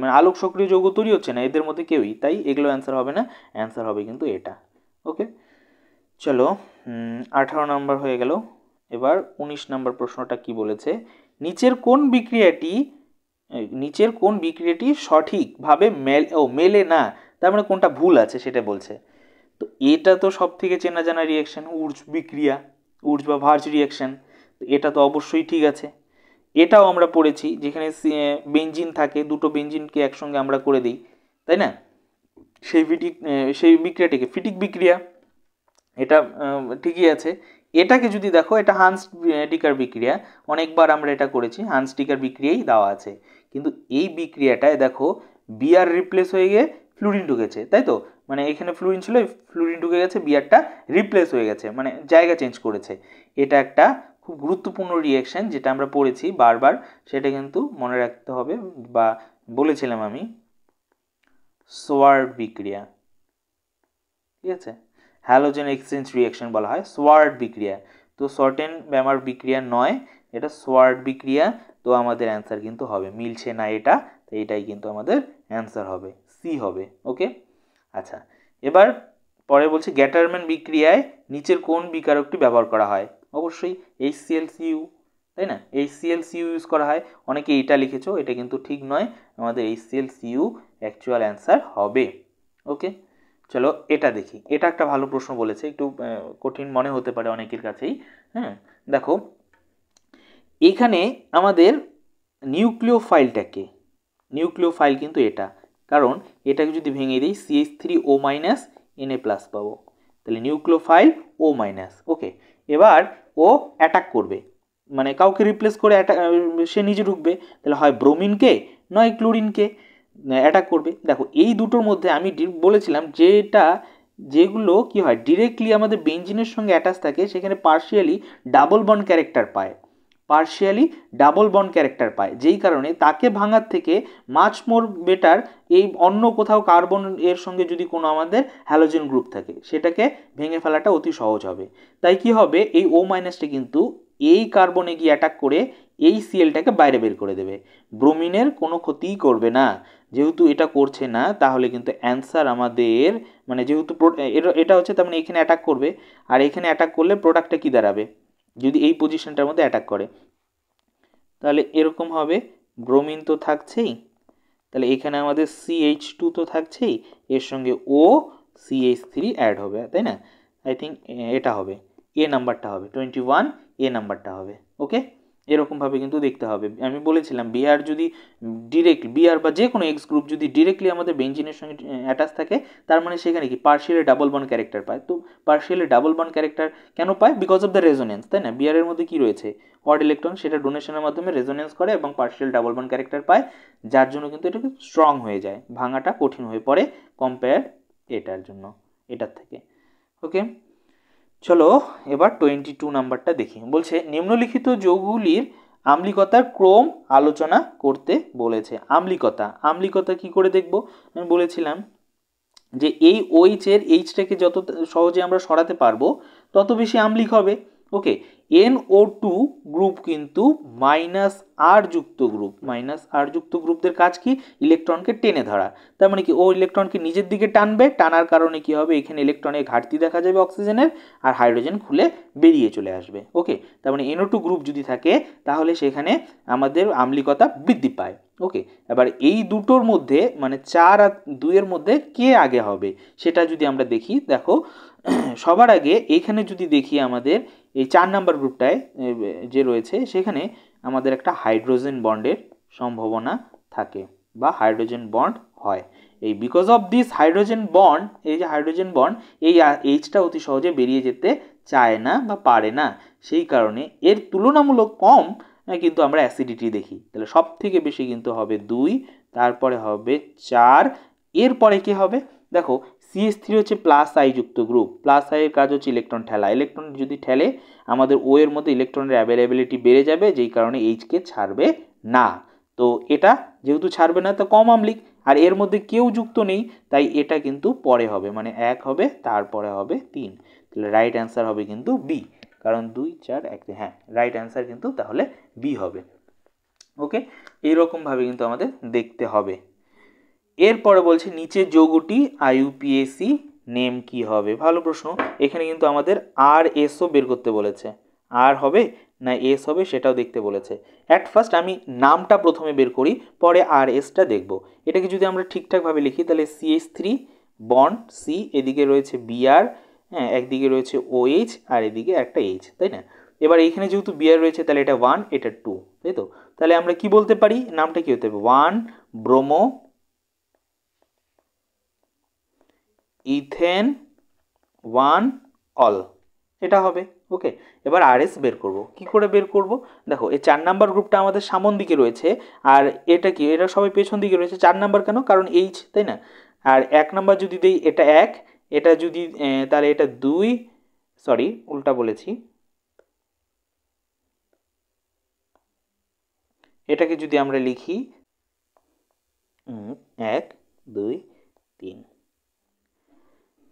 মানে আলোক সক্রিয় যৌগ তৈরি হচ্ছে না এদের মধ্যে কেউই, তাই এগুলো অ্যান্সার হবে না। অ্যান্সার হবে কিন্তু এটা। ওকে, চলো 18 নম্বর হয়ে গেল। এবার 19 নম্বর প্রশ্নটা কি বলেছে, নিচের কোন বিক্রিয়াটি সঠিকভাবে মেলে না, তার মানে কোনটা ভুল আছে সেটা বলছে। তো এটা তো সব থেকে চেনা জানা রিয়াকশন, উর্জ বিক্রিয়া, উর্জ বা ভার্জ রিয়াকশন। তো এটা তো অবশ্যই ঠিক আছে। এটাও আমরা পড়েছি, যেখানে বেঞ্জিন থাকে, দুটো বেঞ্জিনকে একসঙ্গে আমরা করে দিই, তাই না, সেই বিক্রিয়াটিকে ফিটিক বিক্রিয়া, এটা ঠিকই আছে। এটাকে যদি দেখো, এটা হান্স ডিকার বিক্রিয়া, অনেকবার আমরা এটা করেছি, হান্স ডিকার বিক্রিয়াই দেওয়া আছে। কিন্তু এই বিক্রিয়াটায় দেখো বিআর রিপ্লেস হয়ে গিয়ে ফ্লুরিন ঢুকেছে, তাই তো, মানে এখানে ফ্লুরিন ছিল, ফ্লুরিন ঢুকে গেছে, বিআরটা রিপ্লেস হয়ে গেছে, মানে জায়গা চেঞ্জ করেছে। এটা একটা খুব গুরুত্বপূর্ণ রিয়াকশন, যেটা আমরা পড়েছি বারবার, সেটা কিন্তু মনে রাখতে হবে, বা বলেছিলাম আমি, সোয়ার্ড বিক্রিয়া, ঠিক আছে, হ্যালোজেন এক্সচেঞ্জ রিয়াকশন বলা হয় সোয়ার্ড বিক্রিয়া। তো শর্টেন ব্যামার বিক্রিয়া নয়, এটা সোয়ার্ড বিক্রিয়া। তো আমাদের অ্যান্সার কিন্তু হবে, মিলছে না এটা, তো এটাই কিন্তু আমাদের অ্যান্সার হবে, সি হবে। ওকে, আচ্ছা, এবার পরে বলছে গ্যাটারম্যান বিক্রিয়ায় নিচের কোন বিকারকটি ব্যবহার করা হয়? অবশ্যই HClCu, তাই না, HClCu ইউজ করা হয়। অনেকে এটা লিখেছো, এটা কিন্তু ঠিক নয়, আমাদের HClCu অ্যাকচুয়াল অ্যান্সার হবে। ওকে, চলো এটা দেখি। এটা একটা ভালো প্রশ্ন বলেছে, একটু কঠিন মনে হতে পারে অনেকের কাছেই। হ্যাঁ, দেখো এখানে আমাদের নিউক্লিওফাইল কিন্তু এটা, কারণ এটাকে যদি ভেঙে দিই CH3O- Na+ পাবো, তাহলে নিউক্লিওফাইল O-। ওকে, এবার ও অ্যাটাক করবে, মানে কাউকে রিপ্লেস করে সে নিজে ঢুকবে, তাহলে হয় ব্রোমিনকে নয় ক্লোরিনকে অ্যাটাক করবে। দেখো এই দুটোর মধ্যে আমি বলেছিলাম যেগুলো কি হয়, ডিরেক্টলি আমাদের বেঞ্জিনের সঙ্গে অ্যাটাচ থাকে, সেখানে পার্শিয়ালি ডাবল বন্ড ক্যারেক্টার পায়, যেই কারণে তাকে ভাঙার থেকে মাচ মোর বেটার এই অন্য কোথাও কার্বন এর সঙ্গে যদি কোনো আমাদের হ্যালোজেন গ্রুপ থাকে, সেটাকে ভেঙে ফেলাটা অতি সহজ হবে। তাই কি হবে, এই O- কিন্তু এই কার্বনে গিয়ে অ্যাটাক করে এই সিএলটাকে বাইরে বের করে দেবে, ব্রোমিনের কোনো ক্ষতিই করবে না। যেহেতু এটা করছে না, তাহলে কিন্তু অ্যান্সার আমাদের, মানে যেহেতু এটা হচ্ছে, তার মানে এখানে অ্যাটাক করবে, আর এখানে অ্যাটাক করলে প্রোডাক্টটা কি দাঁড়াবে, যদি এই পজিশনটার মধ্যে অ্যাটাক করে, তাহলে এরকম হবে, ব্রোমিন তো থাকছেই, তাহলে এখানে আমাদের CH2 তো থাকছেই, এর সঙ্গে OCH3 অ্যাড হবে, তাই না। আই থিঙ্ক এটা হবে, এ নাম্বারটা হবে 21, এ নাম্বারটা হবে। ওকে, এরকমভাবে কিন্তু দেখতে হবে। আমি বলেছিলাম বিআর বা যে কোনো এক্স গ্রুপ যদি ডিরেক্টলি আমাদের বেঞ্জিনের সঙ্গে অ্যাটাচ থাকে, তার মানে সেখানে কি পার্শিয়ালি ডাবল বন্ড ক্যারেক্টার পায়। তো পার্শিয়ালি ডাবল বন্ড ক্যারেক্টার কেন পায়? বিকজ অফ দ্য রেজোনেন্স, তাই না। বিআরের মধ্যে কি রয়েছে, অড ইলেকট্রন, সেটা ডোনেশনের মাধ্যমে রেজোনেন্স করে এবং পার্শিয়াল ডাবল বন্ড ক্যারেক্টার পায়, যার জন্য কিন্তু এটা স্ট্রং হয়ে যায়, ভাঙাটা কঠিন হয়ে পড়ে কম্পেয়ার এটার থেকে। ওকে, চলো এবার 22 নাম্বারটা দেখি। বলছে নিম্নলিখিত যৌগগুলির আম্লিকতার ক্রম আলোচনা করতে বলেছে। আম্লিকতা কি করে দেখব? আমি বলেছিলাম যে এই এইচটাকে যত সহজে আমরা সরাতে পারবো তত বেশি আম্লিক হবে। ওকে, NO2 গ্রুপ কিন্তু -R যুক্ত গ্রুপ। -R যুক্ত গ্রুপদের কাজ কি? ইলেকট্রনকে টেনে ধরা। তার মানে কি ও ইলেকট্রনকে নিজের দিকে টানবে, টানার কারণে কি হবে, এখানে ইলেকট্রনের ঘাটতি দেখা যাবে অক্সিজেনের, আর হাইড্রোজেন খুলে বেরিয়ে চলে আসবে। ওকে, তার মানে NO2 গ্রুপ যদি থাকে তাহলে সেখানে আমাদের আম্লিকতা বৃদ্ধি পায়। ওকে, এবার এই দুটোর মধ্যে মানে 4 আর 2 এর মধ্যে কে আগে হবে সেটা যদি আমরা দেখি, দেখো সবার আগে এইখানে যদি দেখি আমাদের এই 4 নাম্বার গ্রুপটায় যে রয়েছে সেখানে আমাদের একটা হাইড্রোজেন বন্ডের সম্ভাবনা থাকে বা হাইড্রোজেন বন্ড হয়। এই because of this hydrogen bond, এই যে হাইড্রোজেন বন্ড, এই এইচটা অতি সহজে বেরিয়ে যেতে চায় না বা পারে না, সেই কারণে এর তুলনামূলক কম কিন্তু আমরা অ্যাসিডিটি দেখি। তাহলে সব থেকে বেশি কিন্তু হবে 2, তারপরে হবে 4, এরপরে কি হবে দেখো CH3 হচ্ছে +I যুক্ত গ্রুপ। +I এর কাজ হচ্ছে ইলেকট্রন ঠেলা। ইলেকট্রন যদি ঠেলে আমাদের O এর মধ্যে ইলেকট্রনের অ্যাভেলেবিলিটি বেড়ে যাবে, যেই কারণে H কে ছাড়বে না। তো এটা যেহেতু ছাড়বে না তো কম আম্লিক, আর এর মধ্যে কেউ যুক্ত নেই, তাই এটা কিন্তু পরে হবে, মানে 1 হবে তারপরে হবে 3। তাহলে রাইট অ্যান্সার হবে কিন্তু বি, কারণ 2 4 1, হ্যাঁ রাইট অ্যান্সার কিন্তু তাহলে বি হবে। ওকে, এইরকমভাবে কিন্তু আমাদের দেখতে হবে। এরপরে বলছে নিচের যৌগটি IUPAC নেম কি হবে? ভালো প্রশ্ন। এখানে কিন্তু আমাদের RSO বের করতে বলেছে। আর হবে না এস হবে সেটাও দেখতে বলেছে। অ্যাট ফার্স্ট আমি নামটা প্রথমে বের করি, পরে RSটা দেখব। এটাকে যদি আমরা ঠিকঠাকভাবে লিখি তাহলে CH3 বন্ড সি, এদিকে রয়েছে BR, হ্যাঁ একদিকে রয়েছে OH আর এদিকে একটা H, তাই না? এবার এখানে যেহেতু BR রয়েছে তাহলে এটা 1 এটা 2, তাই তো? তাহলে আমরা কি বলতে পারি, নামটা কি হতে হবে, 1 ব্রোমো ইথেন 1 অল, এটা হবে। ওকে, এবার RS বের করব। কি করে বের করব? দেখো এই 4 নাম্বার গ্রুপটা আমাদের সামন দিকে রয়েছে, আর এটা কি, এটা সবাই পেছন দিকে রয়েছে। 4 নাম্বার কেন? কারণ H, তাই না? আর 1 নাম্বার যদি দেই এটা 1, এটা যদি তাহলে এটা 2, সরি উল্টা বলেছি, এটাকে যদি আমরা লিখি 1 2 3,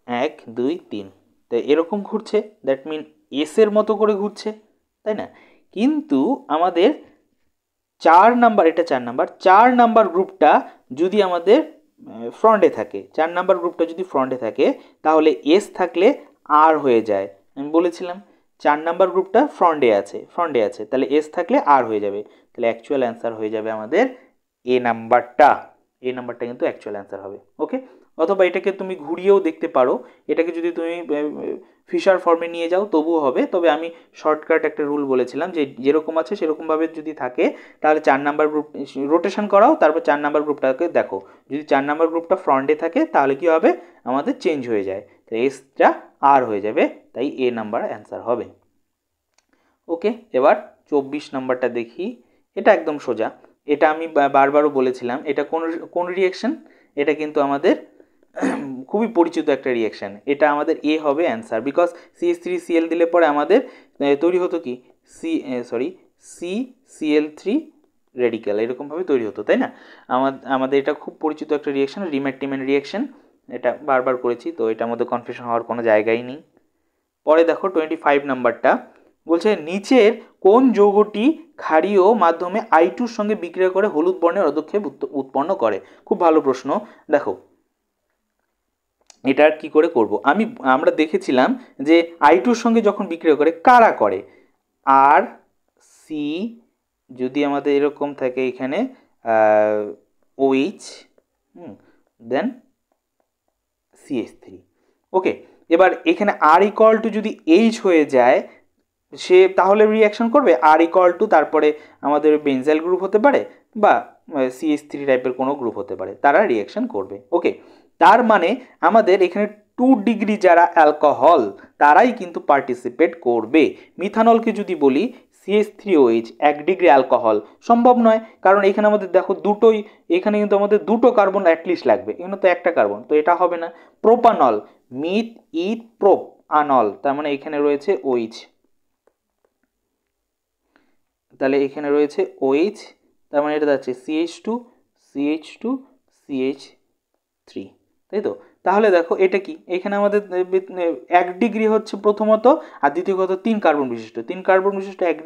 1 2 3, তো এরকম ঘুরছে, দ্যাট মিন এস এর মতো করে ঘুরছে, তাই না? কিন্তু আমাদের 4 নাম্বার, এটা 4 নাম্বার গ্রুপটা যদি আমাদের ফ্রন্টে থাকে, 4 নাম্বার গ্রুপটা যদি ফ্রন্টে থাকে তাহলে এস থাকলে আর হয়ে যায়। আমি বলেছিলাম 4 নাম্বার গ্রুপটা ফ্রন্টে আছে, তাহলে এস থাকলে আর হয়ে যাবে। তাহলে অ্যাকচুয়াল অ্যান্সার হয়ে যাবে আমাদের এ নাম্বারটা। এই নাম্বারটা কিন্তু অ্যাকচুয়াল অ্যান্সার হবে। ওকে, অথবা এটাকে তুমি ঘুরিয়েও দেখতে পারো, এটাকে যদি তুমি ফিশার ফর্মে নিয়ে যাও তবুও হবে। তবে আমি শর্টকাট একটা রুল বলেছিলাম যে যেরকম আছে সেরকমভাবে যদি থাকে তাহলে 4 নাম্বার গ্রুপ রোটেশন করাও, তারপর 4 নাম্বার গ্রুপটাকে দেখো, যদি 4 নাম্বার গ্রুপটা ফ্রন্টে থাকে তাহলে কি হবে, আমাদের চেঞ্জ হয়ে যায়, তো এসটা আর হয়ে যাবে, তাই এ নাম্বার অ্যান্সার হবে। ওকে, এবার 24 নাম্বারটা দেখি। এটা একদম সোজা, এটা আমি বারবারও বলেছিলাম, এটা কোন রিয়েকশন, এটা কিন্তু আমাদের খুবই পরিচিত একটা রিয়েকশন। এটা আমাদের এ হবে অ্যান্সার, বিকজ CH3Cl দিলে পরে আমাদের তৈরি হতো কি CCl3 রেডিক্যাল, এরকমভাবে তৈরি হতো, তাই না? আমাদের এটা খুব পরিচিত একটা রিয়েকশন, রিম্যাট-টিম্যান রিয়েকশন, এটা বারবার করেছি, তো এটার মধ্যে কনফিউশন হওয়ার কোনো জায়গাই নেই। পরে দেখো 25 নাম্বারটা বলছে নিচের কোন যৌগটি ক্ষারীয় মাধ্যমে I2-র সঙ্গে বিক্রিয়া করে হলুদ বর্ণের অধক্ষেপ উৎপন্ন করে? খুব ভালো প্রশ্ন। দেখো এটা কি করে করব, আমরা দেখেছিলাম যে I2-র সঙ্গে যখন বিক্রিয়া করে কারা করে, আর সি যদি আমাদের এরকম থাকে এখানে OH, দেন CH3। ওকে, এবার এখানে R ইকুয়াল টু যদি H হয়ে যায় সে তাহলে রিয়াকশন করবে, আর ইকুয়াল টু তারপরে আমাদের বেনজাইল গ্রুপ হতে পারে বা CH3 টাইপের কোনো গ্রুপ হতে পারে, তারা রিয়াকশন করবে। ওকে, তার মানে আমাদের এখানে 2 ডিগ্রি যারা অ্যালকোহল তারাই কিন্তু পার্টিসিপেট করবে। মিথানলকে যদি বলি CH3OH 1 ডিগ্রি অ্যালকোহল সম্ভব নয়, কারণ এখানে আমাদের দেখো দুটোই, এখানে কিন্তু আমাদের দুটো কার্বন অ্যাটলিস্ট লাগবে, এখানে তো একটা কার্বন, তো এটা হবে না। প্রোপানল মিথ ইথ প্রোপ আনল, তার মানে এখানে রয়েছে OH, তাহলে এখানে রয়েছে OH, তার মানে এটা যাচ্ছে CH2 CH2 CH3, তাই তো? তাহলে দেখো এটা কি, এখানে আমাদের 1 ডিগ্রি হচ্ছে প্রথমত, আর দ্বিতীয় কথা 3 কার্বন বিশিষ্ট, 3 কার্বন বিশিষ্ট 1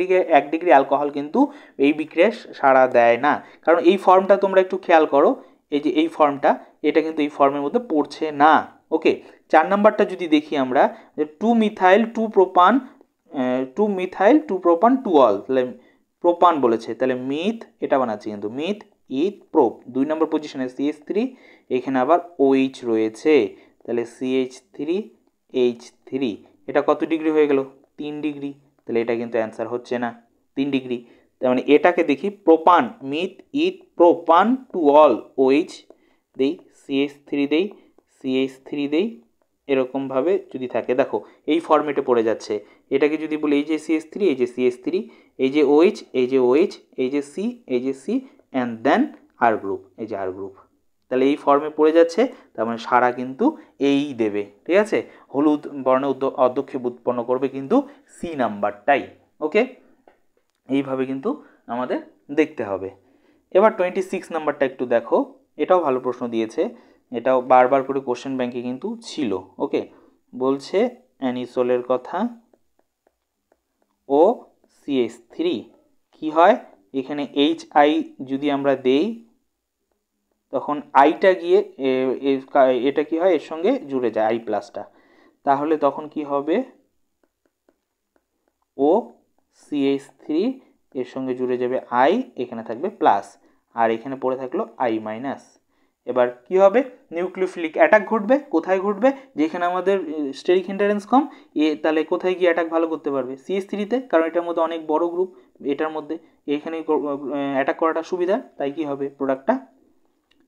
ডিগ্রি অ্যালকোহল কিন্তু এই বিক্রিয়ায় সাড়া দেয় না। কারণ এই ফর্মটা তোমরা একটু খেয়াল করো, এই যে এই ফর্মটা, এটা কিন্তু এই ফর্মের মধ্যে পড়ছে না। ওকে, 4 নাম্বারটা যদি দেখি আমরা, যে 2 মিথাইল 2 প্রোপান 2 মিথাইল 2 প্রোপান 2 অল, তাহলে প্রোপান বলেছে, তাহলে মিথ এটা বানাচ্ছি কিন্তু মিথ ইথ প্রোপ। 2 নম্বর পজিশনে CH3, এখানে আবার OH রয়েছে, তাহলে CH3H3, এটা কত ডিগ্রি হয়ে গেল? 3 ডিগ্রি। তাহলে এটা কিন্তু অ্যান্সার হচ্ছে না, 3 ডিগ্রি। তার মানে এটাকে দেখি প্রোপান, মিথ ইথ প্রোপান 2 অল, OH দেই, CH3 দেই, CH3 দেই, এরকমভাবে যদি থাকে, দেখো এই ফর্মেটে পড়ে যাচ্ছে। এটাকে যদি বলি এই যে CH3, এই যে CH3, এই যে OH, এই যে OH, এই যে C, এই যে C, and then R group, এই যে আর গ্রুপ, তাহলে এই ফর্মে পড়ে যাচ্ছে। তার মানে সারা কিন্তু এই দেবে, ঠিক আছে? হলুদ বর্ণে অর্ধক্ষেপ উৎপন্ন করবে কিন্তু সি নাম্বারটাই। ওকে, এইভাবে কিন্তু আমাদের দেখতে হবে। এবার 26 নাম্বারটা একটু দেখো, এটাও ভালো প্রশ্ন দিয়েছে, এটাও বারবার করে কোশ্চেন ব্যাংকে কিন্তু ছিল। ওকে, বলছে অ্যানিসোলের কথা, ও CH3 কি হয়, এখানে HI যদি আমরা দেই, তখন আইটা গিয়ে এটা কি হয়, এর সঙ্গে জুড়ে যায় I প্লাসটা, তাহলে তখন কি হবে, ও CH3 এর সঙ্গে জুড়ে যাবে I, এখানে থাকবে প্লাস, আর এখানে পড়ে থাকলো I মাইনাস। এবার কি হবে, নিউক্লিওফিলিক অ্যাটাক ঘটবে, কোথায় ঘটবে, যেখানে আমাদের স্টেরিক হিন্ডারেন্স কম, তাহলে কোথায় গিয়ে অ্যাটাক ভালো করতে পারবে, CH3-তে, কারণ এটার মধ্যে অনেক বড় গ্রুপ, এটার মধ্যে এখানে অ্যাটাক করাটা সুবিধা, তাই কি হবে, প্রোডাক্টটা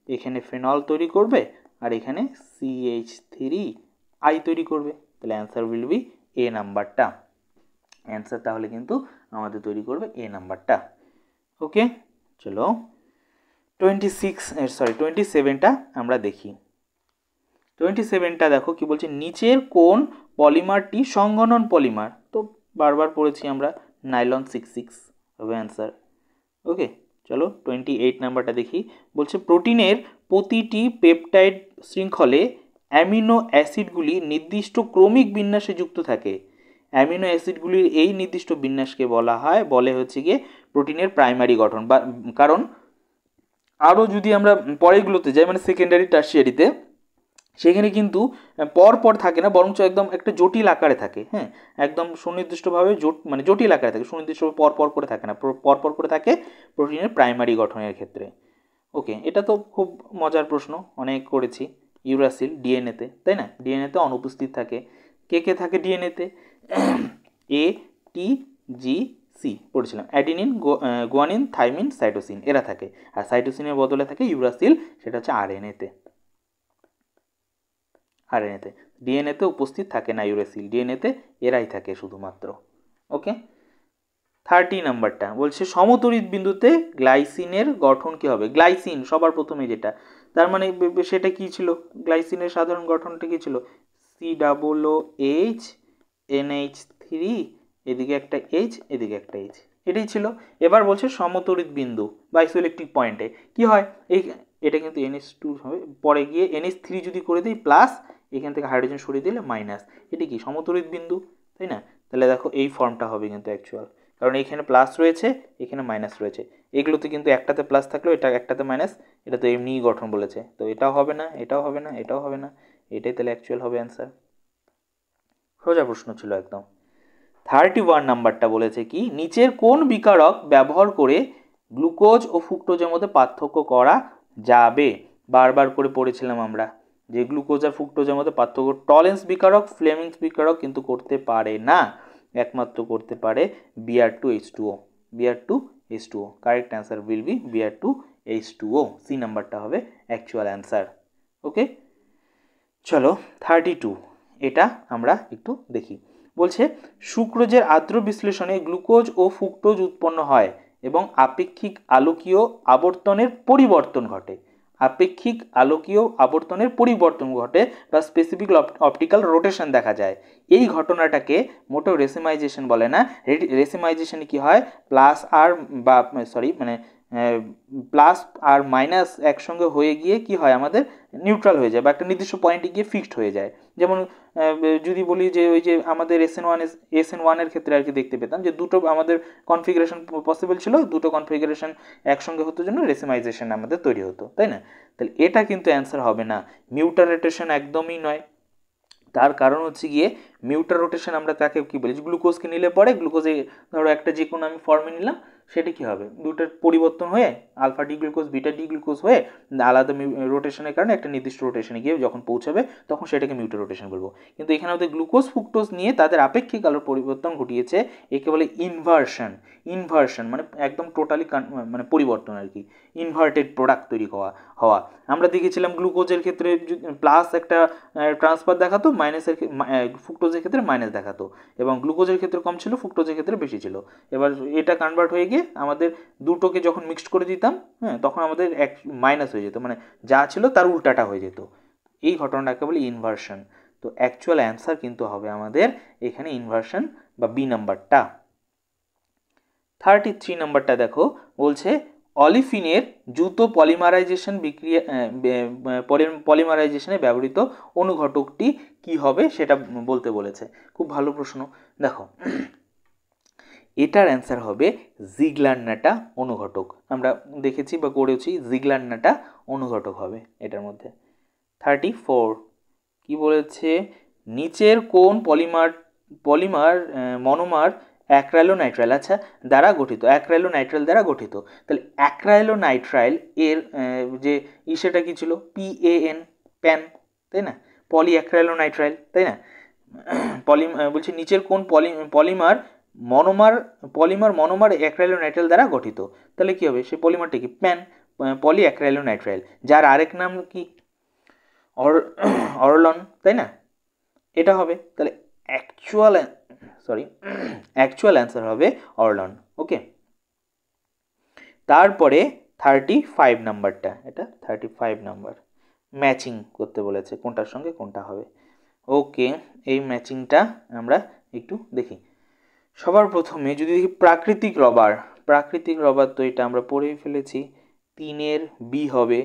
এখানে ফেনল তৈরি করবে, আর এখানে CH3I তৈরি করবে, তাহলে অ্যান্সার উইল বি এ নাম্বারটা। অ্যান্সার তাহলে কিন্তু আমাদের তৈরি করবে এ নাম্বারটা। ওকে, চলো 27টা আমরা দেখি। 27টা দেখো কি বলছে, নিচের কোন পলিমারটি সংঘনন পলিমার, তো বারবার পড়েছি আমরা, নাইলন 66 হবে অ্যান্সার। ওকে, চলো 28 নাম্বারটা দেখি, বলছে প্রোটিনের প্রতিটি পেপটাইড শৃঙ্খলে অ্যামিনো অ্যাসিডগুলি নির্দিষ্ট ক্রমিক বিন্যাসে যুক্ত থাকে। অ্যামিনো অ্যাসিডগুলির এই নির্দিষ্ট বিন্যাসকে বলে হচ্ছে গিয়ে প্রোটিনের প্রাইমারি গঠন, বা কারণ আরও যদি আমরা পরেরগুলোতে যাই, মানে সেকেন্ডারি টার্সিয়ারিতে, সেখানে কিন্তু পর থাকে না, বরঞ্চ একদম একটা জটিল আকারে থাকে। হ্যাঁ, একদম সুনির্দিষ্টভাবে মানে জটিল আকারে থাকে, সুনির্দিষ্টভাবে পর করে থাকে না, পর করে থাকে প্রোটিনের প্রাইমারি গঠনের ক্ষেত্রে। ওকে, এটা তো খুব মজার প্রশ্ন, অনেক করেছি। ইউরাসিল ডিএনএতে, তাই না, ডিএনএতে অনুপস্থিত থাকে, কে থাকে ডিএনএতে, ATGC পড়েছিলাম, অ্যাডিনিন, গুয়ানিন, থাইমিন, সাইটোসিন, এরা থাকে, আর সাইটোসিনের বদলে থাকে ইউরাসিল, সেটা হচ্ছে আরএনএতে। ডিএনএতে উপস্থিত থাকে না ইউরাসিল, ডিএনএতে এরাই থাকে শুধুমাত্র। ওকে, 30 নাম্বারটা বলছে সমতড়িৎ বিন্দুতে গ্লাইসিনের গঠন কি হবে, গ্লাইসিন সবার প্রথমে যেটা, তার মানে সেটা কি ছিল, গ্লাইসিনের সাধারণ গঠনটা কি ছিল, COOH NH3, এদিকে একটা H, এদিকে একটা H, এটাই ছিল। এবার বলছে সমতড়িৎ বিন্দু বা আইসোইলেকট্রিক পয়েন্টে কি হয়, এটা কিন্তু NH2 হবে, পরে গিয়ে NH3 যদি করে দিই প্লাস, এখান থেকে হাইড্রোজেন সরিয়ে দিলে মাইনাস, এটা কি সমতড়িৎ বিন্দু, তাই না? তাহলে দেখো এই ফর্মটা হবে কিন্তু অ্যাকচুয়াল, কারণ এখানে প্লাস রয়েছে, এখানে মাইনাস রয়েছে, এগুলোতে কিন্তু একটাতে প্লাস থাকলেও এটা একটাতে মাইনাস, এটা তো এমনিই গঠন বলেছে, তো এটাও হবে না, এটাও হবে না, এটাও হবে না, এটাই তাহলে অ্যাকচুয়াল হবে অ্যান্সার। সোজা প্রশ্ন ছিল একদম। 31 নাম্বারটা বলেছে কি, নিচের কোন বিকারক ব্যবহার করে গ্লুকোজ ও ফ্রুক্টোজের মধ্যে পার্থক্য করা যাবে, বারবার করে পড়েছিলাম আমরা যে গ্লুকোজ আর ফ্রুক্টোজের মধ্যে পার্থক্য, টলেন্স বিকারক, ফ্লেমিংস বিকারক কিন্তু করতে পারে না, একমাত্র করতে পারে Br2H2O, Br2H2O, correct answer will be Br2H2O, C নাম্বারটা হবে অ্যাকচুয়াল অ্যান্সার। ওকে, চলো 32, এটা আমরা একটু দেখি, বলছে সুক্রোজের আর্দ্র বিশ্লেষণে গ্লুকোজ ও ফ্রুক্টোজ উৎপন্ন হয় এবং আপেক্ষিক আলোকীয় আবর্তনের পরিবর্তন ঘটে, আপেক্ষিক আলোকীয় আবর্তনের পরিবর্তন ঘটে বা স্পেসিফিক অপটিক্যাল রোটেশন দেখা যায়। এই ঘটনাটাকে মোটেও রেসিমাইজেশন বলে না, রেসিমাইজেশনে কি হয়, প্লাস আর বা মানে প্লাস আর মাইনাস একসঙ্গে হয়ে গিয়ে কি হয় আমাদের নিউট্রাল হয়ে যায় বা একটা নির্দিষ্ট পয়েন্টে গিয়ে ফিক্সড হয়ে যায়। যেমন যদি বলি যে ওই যে আমাদের SN1 এর ক্ষেত্রে আর কি দেখতে পেতাম যে দুটো আমাদের কনফিগারেশন পসিবল ছিল, দুটো কনফিগারেশন একসঙ্গে হতো জন্য রেসিমাইজেশন আমাদের তৈরি হতো, তাই না? তাহলে এটা কিন্তু অ্যান্সার হবে না, মিউটার রোটেশন একদমই নয়। তার কারণ হচ্ছে গিয়ে মিউটার রোটেশন আমরা তাকে কী বলি, গ্লুকোজকে নিলে পরে গ্লুকোজে ধরো একটা যে কোনো আমি ফর্মে নিলাম, সেটা কী হবে, দুটোর পরিবর্তন হয়ে alpha D glucose beta D glucose হয়ে আলাদা রোটেশনের কারণে একটা নির্দিষ্ট রোটেশনে গিয়ে যখন পৌঁছাবে তখন সেটাকে মিউটার রোটেশন বলবো। কিন্তু এখানে আমাদের গ্লুকোজ ফ্রুক্টোজ নিয়ে তাদের আপেক্ষিক আলোর পরিবর্তন ঘটিয়েছে, একে বলে ইনভার্সন। ইনভার্সন মানে একদম টোটালি মানে পরিবর্তন আর কি, ইনভার্টেড প্রোডাক্ট তৈরি হওয়া। আমরা দেখেছিলাম গ্লুকোজের ক্ষেত্রে প্লাস একটা ট্রান্সফার দেখাতো, মাইনাসের ফ্রুক্টোজের ক্ষেত্রে মাইনাস দেখাতো, এবং গ্লুকোজের ক্ষেত্রে কম ছিল, ফ্রুক্টোজের ক্ষেত্রে বেশি ছিল। এবার এটা কনভার্ট হয়ে গিয়ে আমাদের দুটোকে যখন মিক্সড করে দিতাম, হ্যাঁ, তখন আমাদের এক মাইনাস হয়ে যেত, মানে যা ছিল তার উল্টাটা হয়ে যেত। এই ঘটনাটাকে বলি ইনভার্সন। তো অ্যাকচুয়াল অ্যান্সার কিন্তু হবে আমাদের এখানে ইনভার্সন বা বি নাম্বারটা। 33 নাম্বারটা দেখো, বলছে অলিফিনের দ্রুত পলিমারাইজেশন বিক্রিয়া পলিমারাইজেশনে ব্যবহৃত অনুঘটকটি কি হবে সেটা বলতে বলেছে। খুব ভালো প্রশ্ন। দেখো এটার অ্যান্সার হবে জিগলার-নাটা অনুঘটক। আমরা দেখেছি বা করেছি জিগলার-নাটা অনুঘটক হবে এটার মধ্যে। 34 কি বলেছে, নিচের কোন পলিমার মনোমার অ্যাক্রাইলোনাইট্রাইল দ্বারা গঠিত, অ্যাক্রাইলোনাইট্রাইল দ্বারা গঠিত। তাহলে অ্যাক্রাইলোনাইট্রাইল এর যে সেটা কি ছিল, PAN, প্যান, তাই না, পলি অ্যাক্রাইলোনাইট্রাইল, তাই না। বলছি নিচের কোন পলিমার মনোমার অ্যাক্রাইলোনাইট্রাইল দ্বারা গঠিত। তাহলে কি হবে, সেই পলিমারটা কি, প্যান, পলি অ্যাক্রাইলোনাইট্রাইল, যার আরেক নাম কি অরলন, তাই না, এটা হবে। তাহলে অ্যাকচুয়াল অ্যান্সার হবে অরলন। ওকে, তারপরে 35 নাম্বারটা, এটা 35 নাম্বার, ম্যাচিং করতে বলেছে কোনটার সঙ্গে কোনটা হবে। ওকে, এই ম্যাচিংটা আমরা একটু দেখি। সবার প্রথমে যদি দেখি প্রাকৃতিক রবার, তো এটা আমরা পড়েই ফেলেছি, 3-এর বি হবে,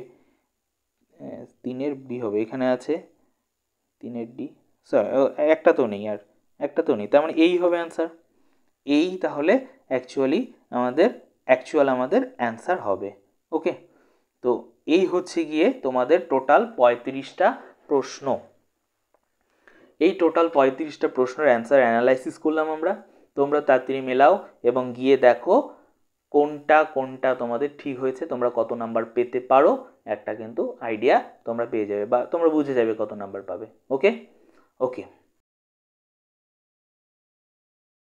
3-এর বি হবে, এখানে আছে 3-এর ডি, একটা তো নেই, তার মানে এই হবে অ্যান্সার, এই তাহলে আমাদের অ্যান্সার হবে। ওকে, তো এই হচ্ছে গিয়ে তোমাদের টোটাল 35টা প্রশ্ন। এই টোটাল 35টা প্রশ্নের অ্যান্সার অ্যানালাইসিস করলাম আমরা। তোমরা তাড়াতাড়ি মেলাও এবং গিয়ে দেখো কোনটা তোমাদের ঠিক হয়েছে, তোমরা কত নাম্বার পেতে পারো, একটা কিন্তু আইডিয়া তোমরা পেয়ে যাবে বা তোমরা বুঝে যাবে কত নাম্বার পাবে। ওকে।